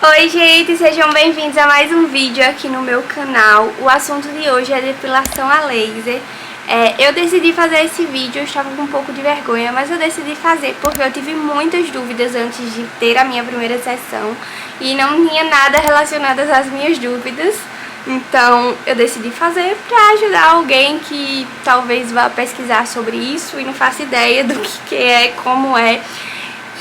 Oi gente, sejam bem-vindos a mais um vídeo aqui no meu canal. O assunto de hoje é depilação a laser. Eu decidi fazer esse vídeo, eu estava com um pouco de vergonha, mas eu decidi fazer porque eu tive muitas dúvidas antes de ter a minha primeira sessão e não tinha nada relacionado às minhas dúvidas. Então eu decidi fazer para ajudar alguém que talvez vá pesquisar sobre isso e não faça ideia do que é, como é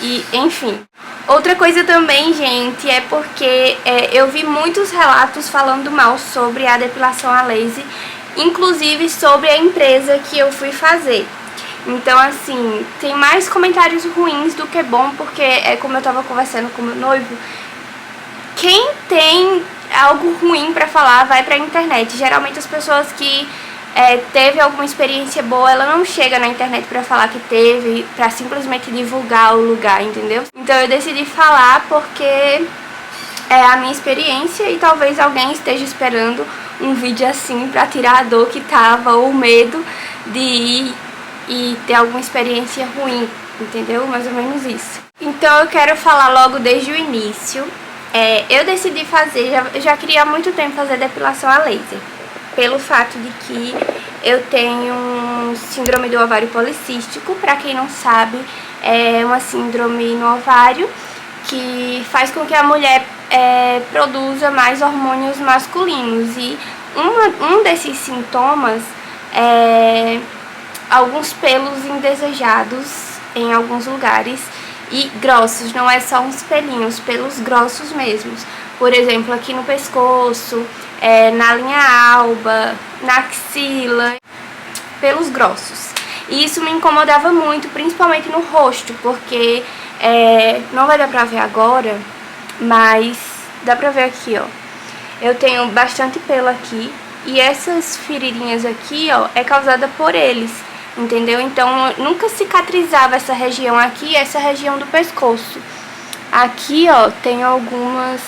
e enfim. Outra coisa também, gente, é porque eu vi muitos relatos falando mal sobre a depilação a laser, inclusive sobre a empresa que eu fui fazer. Então, assim, tem mais comentários ruins do que bom, porque como eu tava conversando com meu noivo, quem tem algo ruim pra falar vai pra internet. Geralmente as pessoas que teve alguma experiência boa, ela não chega na internet pra falar que teve, pra simplesmente divulgar o lugar, entendeu? Então eu decidi falar porque é a minha experiência e talvez alguém esteja esperando um vídeo assim pra tirar a dor que tava ou o medo de ir e ter alguma experiência ruim, entendeu? Mais ou menos isso. Então eu quero falar logo desde o início. Eu decidi fazer, já queria há muito tempo fazer depilação a laser, pelo fato de que eu tenho síndrome do ovário policístico. Pra quem não sabe, é uma síndrome no ovário que faz com que a mulher produza mais hormônios masculinos. E um desses sintomas é alguns pelos indesejados em alguns lugares e grossos, não é só uns pelinhos, pelos grossos mesmos. Por exemplo, aqui no pescoço, na linha alba, na axila, pelos grossos. E isso me incomodava muito, principalmente no rosto, porque não vai dar pra ver agora, mas dá pra ver aqui, ó. Eu tenho bastante pelo aqui e essas feririnhas aqui, ó, é causada por eles, entendeu? Então nunca cicatrizava essa região aqui, essa região do pescoço. Aqui, ó, tem algumas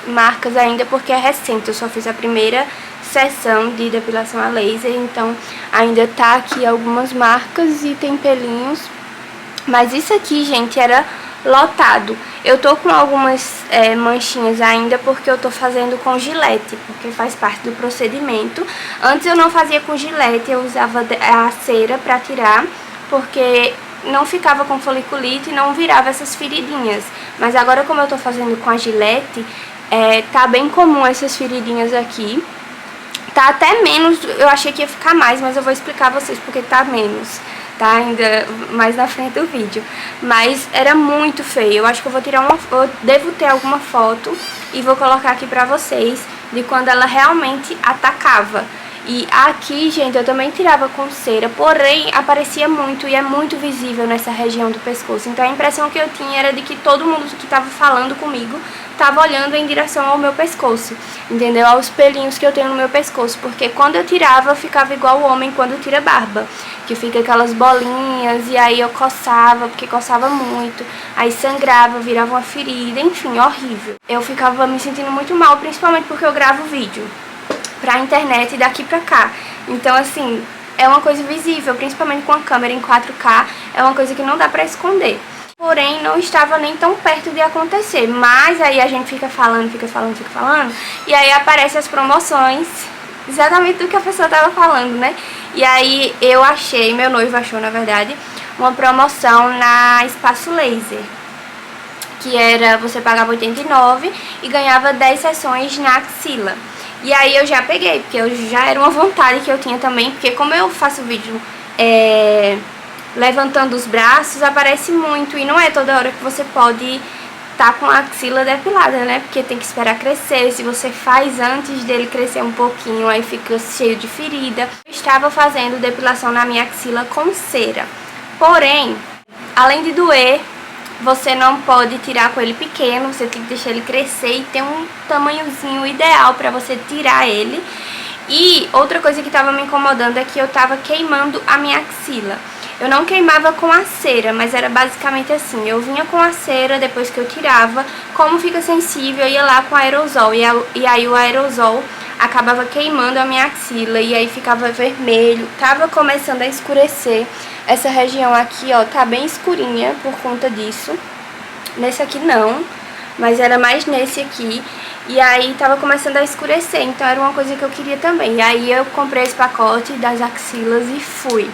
marcas ainda porque é recente, eu só fiz a primeira sessão de depilação a laser, então ainda tá aqui algumas marcas e tem pelinhos, mas isso aqui, gente, era lotado. Eu tô com algumas manchinhas ainda porque eu tô fazendo com gilete, porque faz parte do procedimento. Antes eu não fazia com gilete, eu usava a cera pra tirar, porque não ficava com foliculite e não virava essas feridinhas. Mas agora, como eu tô fazendo com a gilete, tá bem comum essas feridinhas aqui. Tá até menos, eu achei que ia ficar mais, mas eu vou explicar a vocês porque tá menos, tá? Ainda mais na frente do vídeo. Mas era muito feio, eu acho que eu vou tirar eu devo ter alguma foto e vou colocar aqui pra vocês de quando ela realmente atacava. E aqui, gente, eu também tirava com cera, porém aparecia muito e é muito visível nessa região do pescoço. Então a impressão que eu tinha era de que todo mundo que estava falando comigo estava olhando em direção ao meu pescoço, entendeu? Aos pelinhos que eu tenho no meu pescoço, porque quando eu tirava, ficava igual o homem quando tira barba, que fica aquelas bolinhas, e aí eu coçava, porque coçava muito, aí sangrava, virava uma ferida, enfim, horrível. Eu ficava me sentindo muito mal, principalmente porque eu gravo vídeo pra internet daqui pra cá. Então, assim, é uma coisa visível, principalmente com a câmera em 4K, é uma coisa que não dá pra esconder. Porém, não estava nem tão perto de acontecer. Mas aí a gente fica falando, e aí aparecem as promoções, exatamente do que a pessoa tava falando, né? E aí eu achei, meu noivo achou, na verdade, uma promoção na Espaço Laser, que era, você pagava 89 e ganhava 10 sessões na axila. E aí eu já peguei, porque já era uma vontade que eu tinha também, porque como eu faço vídeo levantando os braços, aparece muito, e não é toda hora que você pode estar com a axila depilada, né? Porque tem que esperar crescer, se você faz antes dele crescer um pouquinho, aí fica cheio de ferida. Eu estava fazendo depilação na minha axila com cera, porém, além de doer, você não pode tirar com ele pequeno, você tem que deixar ele crescer e ter um tamanhozinho ideal pra você tirar ele. E outra coisa que tava me incomodando é que eu tava queimando a minha axila. Eu não queimava com a cera, mas era basicamente assim, eu vinha com a cera, depois que eu tirava, como fica sensível, eu ia lá com aerosol, e aí o aerosol acabava queimando a minha axila, e aí ficava vermelho, tava começando a escurecer. Essa região aqui, ó, tá bem escurinha por conta disso. Nesse aqui não, mas era mais nesse aqui. E aí tava começando a escurecer, então era uma coisa que eu queria também. E aí eu comprei esse pacote das axilas e fui.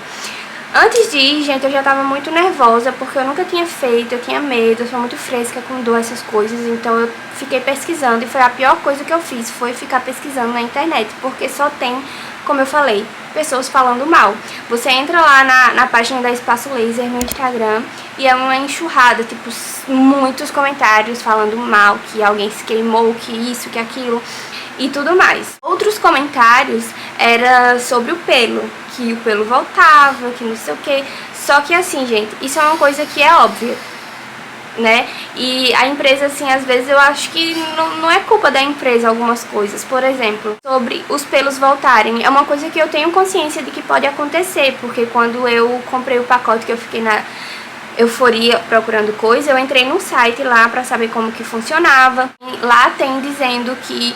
Antes de ir, gente, eu já tava muito nervosa, porque eu nunca tinha feito, eu tinha medo, eu sou muito fresca com dor, essas coisas. Então eu fiquei pesquisando e foi a pior coisa que eu fiz, foi ficar pesquisando na internet, porque só tem, como eu falei, pessoas falando mal. Você entra lá na página da Espaço Laser no Instagram e é uma enxurrada, tipo, muitos comentários falando mal, que alguém se queimou, que isso, que aquilo e tudo mais. Outros comentários era sobre o pelo, que o pelo voltava, que não sei o que. Só que assim, gente, isso é uma coisa que é óbvia, né? E a empresa, assim, às vezes eu acho que não é culpa da empresa algumas coisas. Por exemplo, sobre os pelos voltarem, é uma coisa que eu tenho consciência de que pode acontecer, porque quando eu comprei o pacote, que eu fiquei na euforia procurando coisa, eu entrei num site lá pra saber como que funcionava. Lá tem dizendo que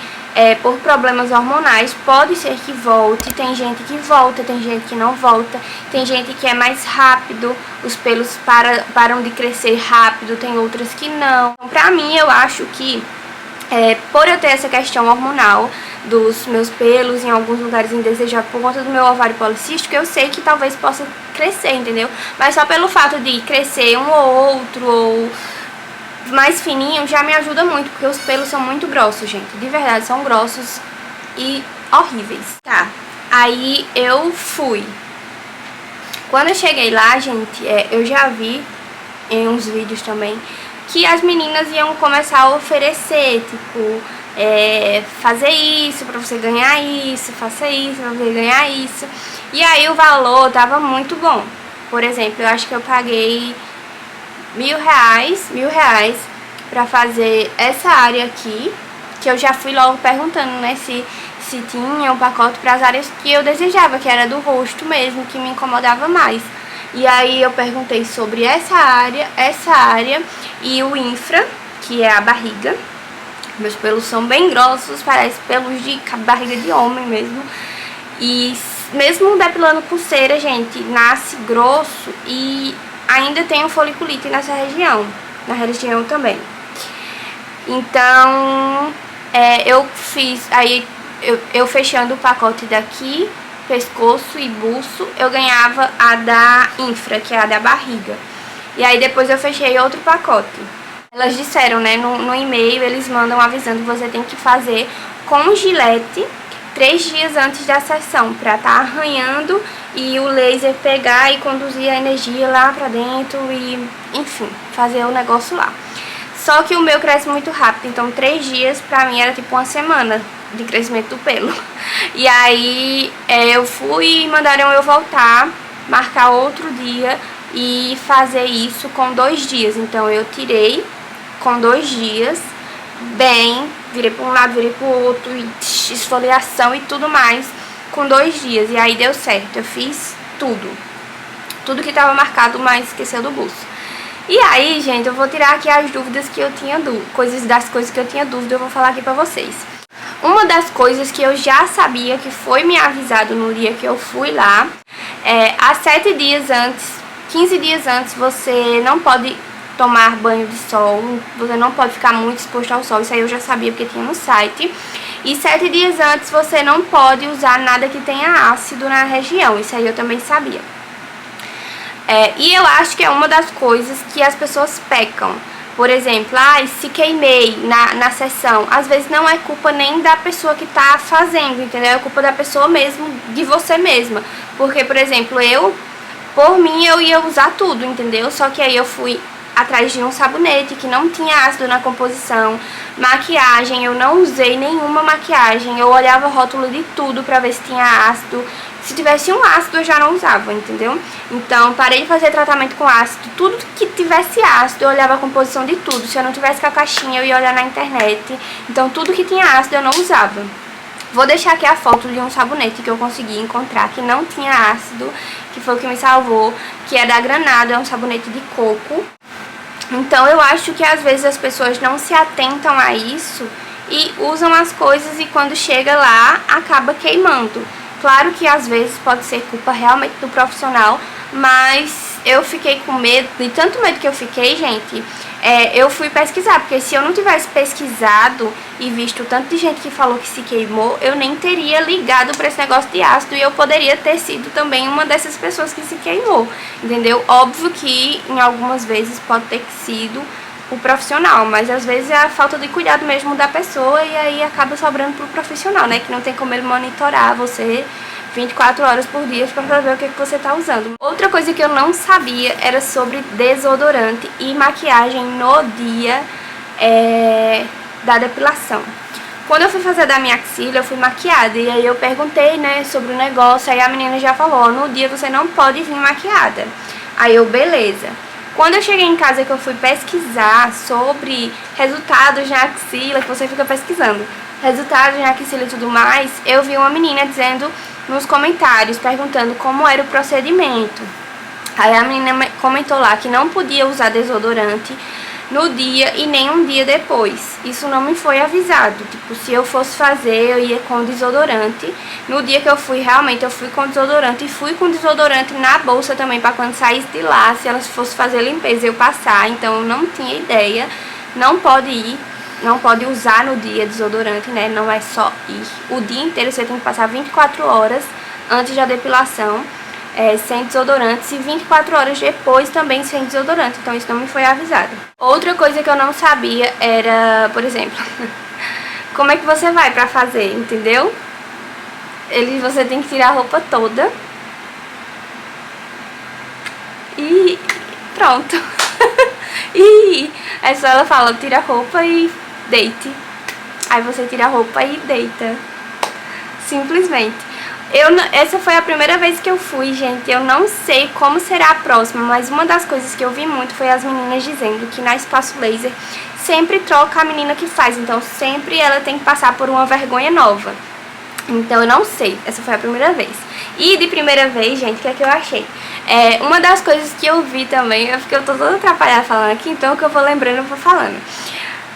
por problemas hormonais pode ser que volte. Tem gente que volta, tem gente que não volta, tem gente que é mais rápido, os pelos param de crescer rápido, tem outras que não. Então, pra mim, eu acho que por eu ter essa questão hormonal dos meus pelos em alguns lugares indesejados por conta do meu ovário policístico, eu sei que talvez possa crescer, entendeu? Mas só pelo fato de crescer um ou outro, ou mais fininho, já me ajuda muito, porque os pelos são muito grossos, gente. De verdade, são grossos e horríveis. Tá, aí eu fui. Quando eu cheguei lá, gente, eu já vi em uns vídeos também que as meninas iam começar a oferecer, tipo, fazer isso pra você ganhar isso, faça isso pra você ganhar isso. E aí o valor tava muito bom. Por exemplo, eu acho que eu paguei R$1.000 pra fazer essa área aqui, que eu já fui logo perguntando, né, se tinha um pacote para as áreas que eu desejava, que era do rosto mesmo, que me incomodava mais. E aí eu perguntei sobre essa área e o infra, que é a barriga. Meus pelos são bem grossos, parece pelos de barriga de homem mesmo. E mesmo depilando pulseira, gente, nasce grosso e ainda tem um foliculite nessa região, na região também. Então, eu fiz, aí eu fechando o pacote daqui, pescoço e buço, eu ganhava a da infra, que é a da barriga. E aí depois eu fechei outro pacote. Elas disseram, né, no e-mail, eles mandam avisando que você tem que fazer com gilete 3 dias antes da sessão, pra tá arranhando e o laser pegar e conduzir a energia lá pra dentro e, enfim, fazer o negócio lá. Só que o meu cresce muito rápido, então 3 dias pra mim era tipo uma semana de crescimento do pelo. E aí eu fui e mandaram eu voltar, marcar outro dia e fazer isso com 2 dias. Então eu tirei com 2 dias, bem, virei pra um lado, virei pro outro, e esfoliação e tudo mais, com 2 dias. E aí deu certo, eu fiz tudo que tava marcado, mas esqueceu do buço. E aí, gente, eu vou tirar aqui as dúvidas que eu tinha das coisas que eu tinha dúvida, eu vou falar aqui pra vocês. Uma das coisas que eu já sabia, que foi me avisado no dia que eu fui lá, há 7 dias antes, 15 dias antes, você não pode tomar banho de sol, você não pode ficar muito exposto ao sol, isso aí eu já sabia porque tinha no site. E 7 dias antes você não pode usar nada que tenha ácido na região, isso aí eu também sabia. E eu acho que é uma das coisas que as pessoas pecam. Por exemplo, se queimei na sessão, às vezes não é culpa nem da pessoa que tá fazendo, entendeu? É culpa da pessoa mesmo, de você mesma. Porque, por exemplo, por mim, eu ia usar tudo, entendeu? Só que aí eu fui atrás de um sabonete que não tinha ácido na composição. Maquiagem, eu não usei nenhuma maquiagem. Eu olhava o rótulo de tudo pra ver se tinha ácido. Se tivesse um ácido, eu já não usava, entendeu? Então, parei de fazer tratamento com ácido. Tudo que tivesse ácido, eu olhava a composição de tudo. Se eu não tivesse com a caixinha, eu ia olhar na internet. Então, tudo que tinha ácido, eu não usava. Vou deixar aqui a foto de um sabonete que eu consegui encontrar, que não tinha ácido, que foi o que me salvou, que é da Granado, é um sabonete de coco. Então, eu acho que às vezes as pessoas não se atentam a isso e usam as coisas e quando chega lá, acaba queimando. Claro que às vezes pode ser culpa realmente do profissional, mas eu fiquei com medo, de tanto medo que eu fiquei, gente, eu fui pesquisar, porque se eu não tivesse pesquisado e visto o tanto de gente que falou que se queimou, eu nem teria ligado para esse negócio de ácido e eu poderia ter sido também uma dessas pessoas que se queimou, entendeu? Óbvio que em algumas vezes pode ter sido o profissional, mas às vezes é a falta de cuidado mesmo da pessoa e aí acaba sobrando pro profissional, né? Que não tem como ele monitorar você 24 horas por dia para saber o que você tá usando. Outra coisa que eu não sabia era sobre desodorante e maquiagem no dia da depilação. Quando eu fui fazer da minha axila, eu fui maquiada e aí eu perguntei, né, sobre o negócio, aí a menina já falou, ó, no dia você não pode vir maquiada. Aí eu, beleza. Quando eu cheguei em casa que eu fui pesquisar sobre resultados na axila, que você fica pesquisando, resultados na axila e tudo mais, eu vi uma menina dizendo nos comentários, perguntando como era o procedimento. Aí a menina comentou lá que não podia usar desodorante no dia e nem um dia depois. Isso não me foi avisado. Tipo, se eu fosse fazer, eu ia com desodorante. No dia que eu fui, realmente, eu fui com desodorante. E fui com desodorante na bolsa também, pra quando saísse de lá, se ela fosse fazer limpeza, eu passar. Então, eu não tinha ideia. Não pode ir, não pode usar no dia desodorante, né? Não é só ir. O dia inteiro você tem que passar 24 horas antes da depilação. Sem desodorante e 24 horas depois também sem desodorante, então isso não me foi avisado. Outra coisa que eu não sabia era, por exemplo, como é que você vai pra fazer, entendeu? Você tem que tirar a roupa toda e pronto. E é só ela fala, tira a roupa e deite. Aí você tira a roupa e deita. Simplesmente. Essa foi a primeira vez que eu fui, gente. Eu não sei como será a próxima, mas uma das coisas que eu vi muito foi as meninas dizendo que na Espaço Laser sempre troca a menina que faz. Então sempre ela tem que passar por uma vergonha nova. Então eu não sei, essa foi a primeira vez. E de primeira vez, gente, o que é que eu achei? Uma das coisas que eu vi também, porque eu tô toda atrapalhada falando aqui, então o que eu vou lembrando eu vou falando.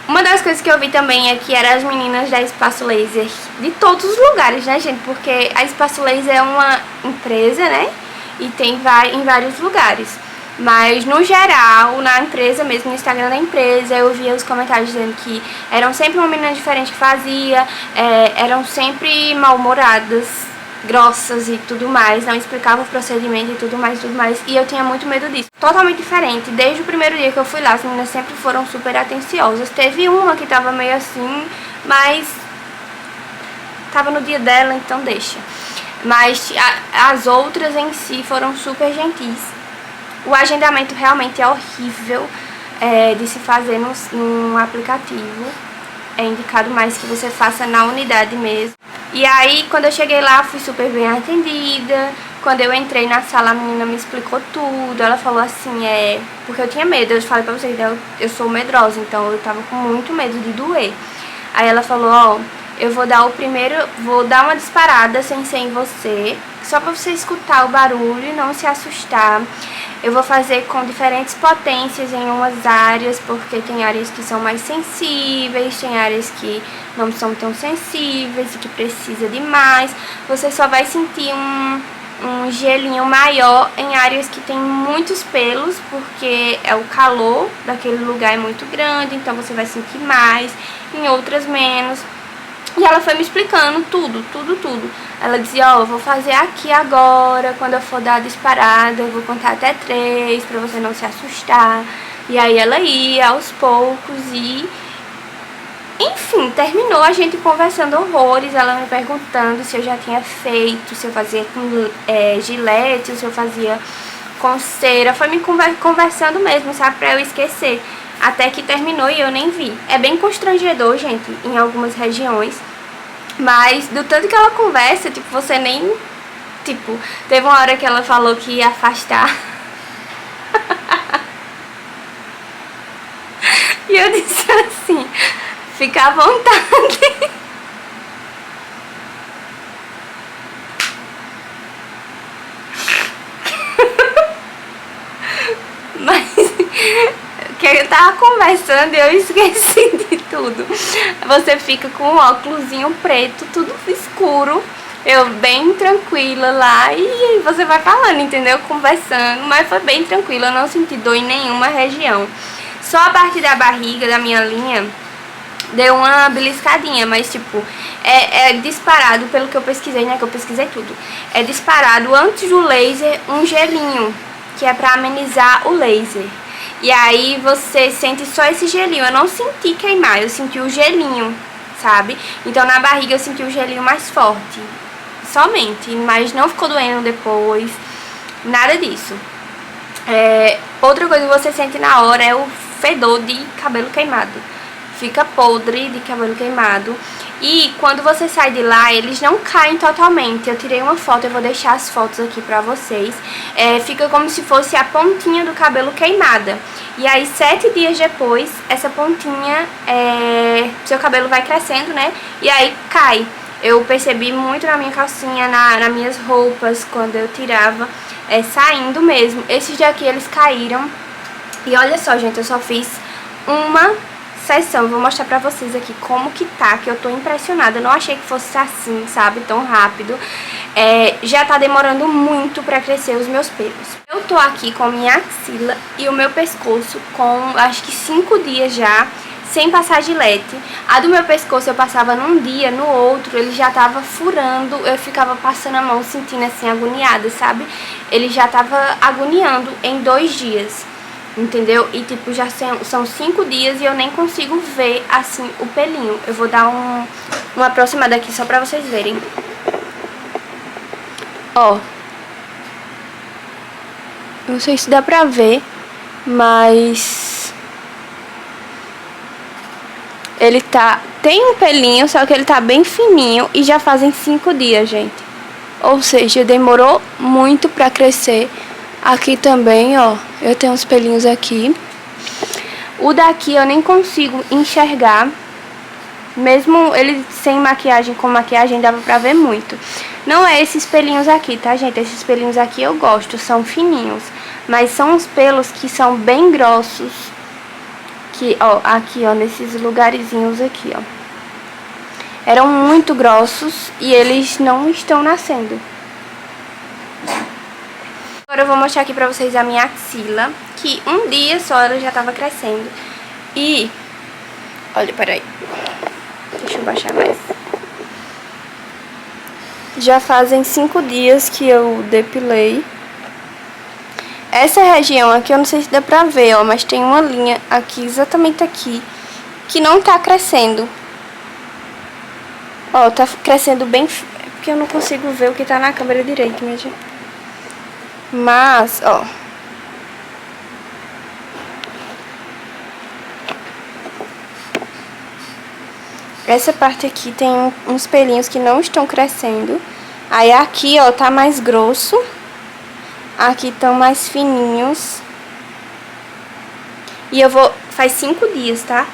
Uma das coisas que eu vi também é que eram as meninas da Espaço Laser de todos os lugares, né, gente? Porque a Espaço Laser é uma empresa, né? E tem em vários lugares. Mas, no geral, na empresa mesmo, no Instagram da empresa, eu via os comentários dizendo que eram sempre uma menina diferente que fazia, eram sempre mal-humoradas, grossas e tudo mais, não explicava o procedimento e tudo mais, e eu tinha muito medo disso. Totalmente diferente, desde o primeiro dia que eu fui lá, as meninas sempre foram super atenciosas. Teve uma que tava meio assim, mas tava no dia dela, então deixa. Mas as outras em si foram super gentis. O agendamento realmente é horrível de se fazer num aplicativo. É indicado mais que você faça na unidade mesmo. E aí, quando eu cheguei lá, fui super bem atendida. Quando eu entrei na sala, a menina me explicou tudo. Ela falou assim, porque eu tinha medo. Eu falei pra vocês, eu sou medrosa, então eu tava com muito medo de doer. Aí ela falou, ó, eu vou dar uma disparada sem ser em você, só pra você escutar o barulho e não se assustar. Eu vou fazer com diferentes potências em umas áreas, porque tem áreas que são mais sensíveis, tem áreas que não são tão sensíveis e que precisa de mais. Você só vai sentir um gelinho maior em áreas que tem muitos pelos, porque o calor daquele lugar é muito grande, então você vai sentir mais, em outras menos. E ela foi me explicando tudo. Ela dizia, ó, eu vou fazer aqui agora, quando eu for dar a disparada, eu vou contar até 3 pra você não se assustar. E aí ela ia aos poucos e... Enfim, terminou a gente conversando horrores, ela me perguntando se eu já tinha feito, se eu fazia com gilete, ou se eu fazia com cera. Foi me conversando mesmo, sabe, pra eu esquecer. Até que terminou e eu nem vi. É bem constrangedor, gente, em algumas regiões. Mas do tanto que ela conversa, tipo, você nem... Tipo, teve uma hora que ela falou que ia afastar. E eu disse assim, fica à vontade. Mas... que eu tava conversando e eu esqueci de tudo. Você fica com um óculosinho preto, tudo escuro, eu bem tranquila lá e você vai falando, entendeu? Conversando, mas foi bem tranquila, eu não senti dor em nenhuma região. Só a parte da barriga, da minha linha, deu uma beliscadinha, mas tipo, é disparado, pelo que eu pesquisei, né, que eu pesquisei tudo. É disparado antes do laser um gelinho, que é pra amenizar o laser. E aí você sente só esse gelinho. Eu não senti queimar, eu senti o gelinho, sabe? Então na barriga eu senti o gelinho mais forte, somente, mas não ficou doendo depois, nada disso. Outra coisa que você sente na hora é o fedor de cabelo queimado. Fica podre de cabelo queimado. E quando você sai de lá, eles não caem totalmente. Eu tirei uma foto, eu vou deixar as fotos aqui pra vocês. Fica como se fosse a pontinha do cabelo queimada. E aí 7 dias depois, essa pontinha, seu cabelo vai crescendo, né? E aí cai. Eu percebi muito na minha calcinha, nas minhas roupas, quando eu tirava, saindo mesmo. Esses daqui, eles caíram. E olha só, gente, eu só fiz uma sessão. Eu vou mostrar pra vocês aqui como que tá, que eu tô impressionada. Eu não achei que fosse assim, sabe, tão rápido. Já tá demorando muito pra crescer os meus pelos. Eu tô aqui com minha axila e o meu pescoço com, acho que 5 dias já, sem passar gilete. A do meu pescoço eu passava num dia, no outro ele já tava furando, eu ficava passando a mão sentindo assim, agoniada, sabe? Ele já tava agoniando em 2 dias, entendeu? E tipo, já são 5 dias e eu nem consigo ver assim o pelinho. Eu vou dar uma aproximada aqui só pra vocês verem. Ó. Não sei se dá pra ver, mas ele tem um pelinho, só que ele tá bem fininho e já fazem 5 dias, gente. Ou seja, demorou muito pra crescer. Aqui também, ó, eu tenho uns pelinhos aqui. O daqui eu nem consigo enxergar. Mesmo ele sem maquiagem, com maquiagem, dava pra ver muito. Não é esses pelinhos aqui, tá, gente? Esses pelinhos aqui eu gosto, são fininhos. Mas são os pelos que são bem grossos. Que, ó, aqui, ó, nesses lugarzinhos aqui, ó. Eram muito grossos e eles não estão nascendo. Agora eu vou mostrar aqui pra vocês a minha axila, que um dia só ela já tava crescendo. E, olha, peraí. Deixa eu baixar mais. Já fazem 5 dias que eu depilei. Essa região aqui, eu não sei se dá pra ver, ó, mas tem uma linha aqui, exatamente aqui, que não tá crescendo. Ó, tá crescendo bem, porque eu não consigo ver o que tá na câmera direito, minha gente. Mas, ó. Essa parte aqui tem uns pelinhos que não estão crescendo. Aí aqui, ó, tá mais grosso. Aqui estão mais fininhos. E eu vou... Faz 5 dias, tá?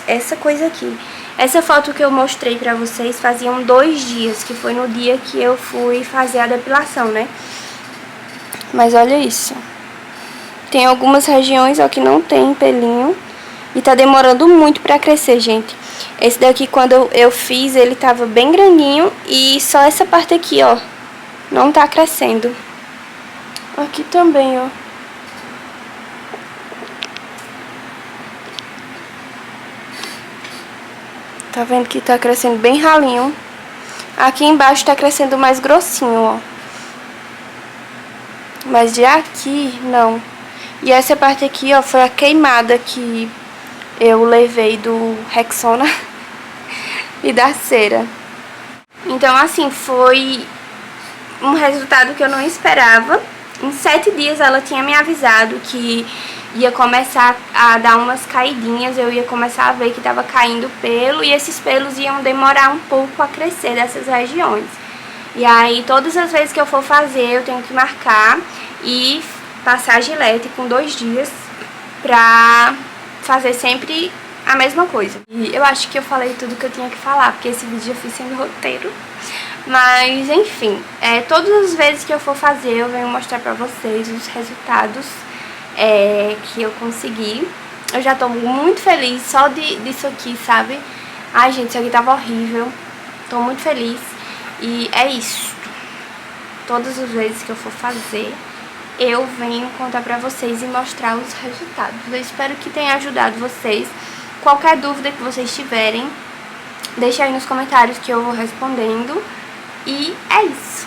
Essa coisa aqui. Essa foto que eu mostrei pra vocês faziam 2 dias, que foi no dia que eu fui fazer a depilação, né? Mas olha isso. Tem algumas regiões, ó, que não tem pelinho. E tá demorando muito pra crescer, gente. Esse daqui, quando eu fiz, ele tava bem grandinho. E só essa parte aqui, ó, não tá crescendo. Aqui também, ó. Tá vendo que tá crescendo bem ralinho. Aqui embaixo tá crescendo mais grossinho, ó. Mas de aqui, não. E essa parte aqui, ó, foi a queimada que eu levei do Rexona e da cera. Então, assim, foi um resultado que eu não esperava. Em 7 dias ela tinha me avisado que ia começar a dar umas caidinhas, eu ia começar a ver que tava caindo pelo, e esses pelos iam demorar um pouco a crescer dessas regiões. E aí, todas as vezes que eu for fazer, eu tenho que marcar e passar gilete com 2 dias pra fazer sempre a mesma coisa. E eu acho que eu falei tudo que eu tinha que falar, porque esse vídeo eu fiz sem roteiro. Mas, enfim, todas as vezes que eu for fazer, eu venho mostrar pra vocês os resultados que eu consegui. Eu já tô muito feliz só disso aqui, sabe? Ai, gente, isso aqui tava horrível. Tô muito feliz. E é isso. Todas as vezes que eu for fazer, eu venho contar pra vocês e mostrar os resultados. Eu espero que tenha ajudado vocês. Qualquer dúvida que vocês tiverem, deixa aí nos comentários que eu vou respondendo. E é isso.